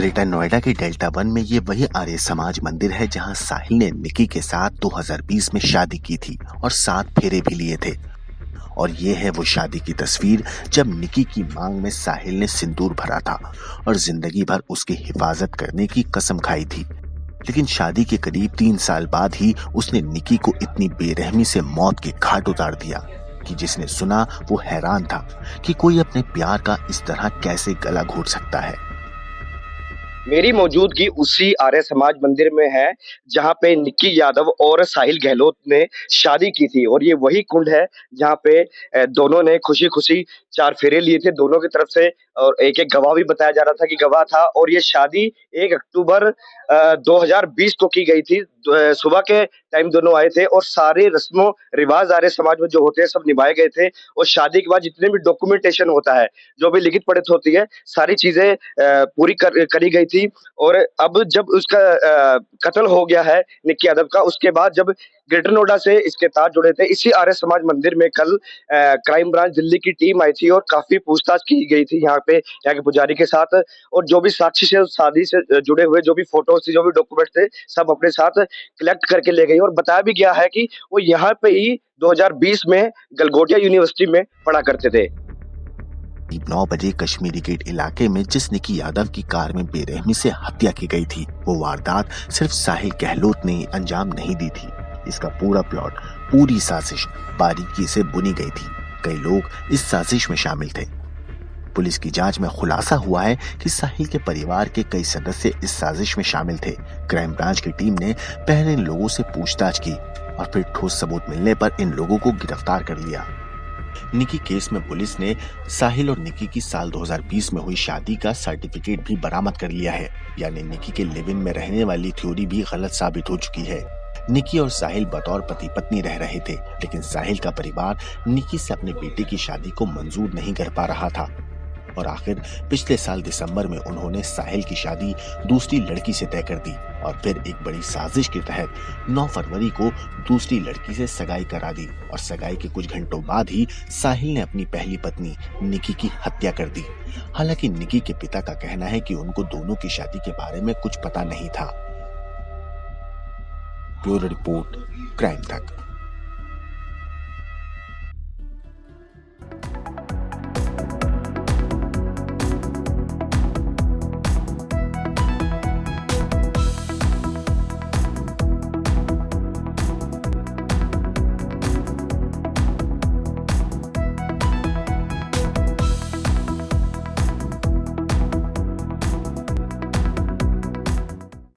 Greater Noida के delta one में ये वही आर्य समाज मंदिर है जहां साहिल ने निकी के साथ 2020 में शादी की थी और 7 फेरे भी लिए थे। और ये है वो शादी की तस्वीर जब निकी की मांग में साहिल ने सिंदूर भरा था और जिंदगी भर उसकी हिफाजत करने की कसम खाई थी। लेकिन शादी के करीब 3 साल बाद ही उसने निकी को इतनी बेरहमी से मौत के घाट उतार दिया कि जिसने सुना वो हैरान था कि कोई अपने प्यार का इस तरह कैसे गला घोट सकता है। मेरी मौजूदगी उसी आर्य समाज मंदिर में है, जहाँ पे निक्की यादव और साहिल गहलोत ने शादी की थी और ये वही कुंड है, जहाँ पे दोनों ने खुशी-खुशी 4 फेरे लिए थे दोनों की तरफ से और एक-एक गवाह भी बताया जा रहा था कि गवाह था और ये शादी 1 अक्टूबर 2020 को की गई थी। सुबह के टाइम दोनों आए थे और सारे रस्मों-रिवाज आर्य समाज में जो होते हैं, सब निभाए गए थे और शादी के बाद जितने भी डॉक्यूमेंटेशन होता है, जो भी लिखित पढ़ित होती है, सारी चीज़ें पूरी करी गई थी और अब जब उसका कत्ल हो गया है निक्की यादव का, उसके बाद जब ग्रेटर नोएडा से इसके तार जुड़े थे, इसी आर्य समाज मंदिर में कल क्राइम ब्रांच दिल्ली की टीम आई थी और काफ़ी पूछताछ की गई थी यहाँ पे, यहाँ के पुजारी के साथ और जो भी साक्षी से शादी से जुड़े हुए जो भी फ़ोटोज़ थी, जो भी डॉक्यूमेंट थे, सब अपने साथ कलेक्ट करके ले गई और बताया भी गया है कि वो यहाँ पे ही 2020 में गलगोटिया यूनिवर्सिटी में पढ़ा करते थे। 9 बजे कश्मीरी गेट इलाके में जिस निकी यादव की कार में बेरहमी से हत्या की गई थी, वो वारदात सिर्फ साहिल गहलोत ने अंजाम नहीं दी थी। इसका पूरा प्लॉट, पूरी साजिश बारीकी से बुनी गई थी। कई लोग इस साजिश में शामिल थे। पुलिस की जांच में खुलासा हुआ है कि साहिल के परिवार के कई सदस्य इस साजिश में शामिल थे। क्राइम ब्रांच की टीम ने पहले इन लोगों से पूछताछ की और फिर ठोस सबूत मिलने पर इन लोगों को गिरफ्तार कर लिया। निकी केस में पुलिस ने साहिल और निकी की साल 2020 में हुई शादी का सर्टिफिकेट भी बरामद कर लिया है। यानी निकी के लिव इन में रहने वाली थ्योरी भी गलत साबित हो चुकी है। निकी और साहिल बतौर पति पत्नी रह रहे थे, लेकिन साहिल का परिवार निकी से अपने बेटे की शादी को मंजूर नहीं कर पा रहा था और आखिर पिछले साल दिसंबर में उन्होंने साहिल की शादी दूसरी लड़की से तय कर दी और फिर एक बड़ी साजिश के तहत 9 फरवरी को दूसरी लड़की से सगाई करा दी और सगाई के कुछ घंटों बाद ही साहिल ने अपनी पहली पत्नी निकी की हत्या कर दी। हालांकि निकी के पिता का कहना है कि उनको दोनों की शादी के बारे में कुछ पता नहीं था। ब्यूरो रिपोर्ट, क्राइम तक।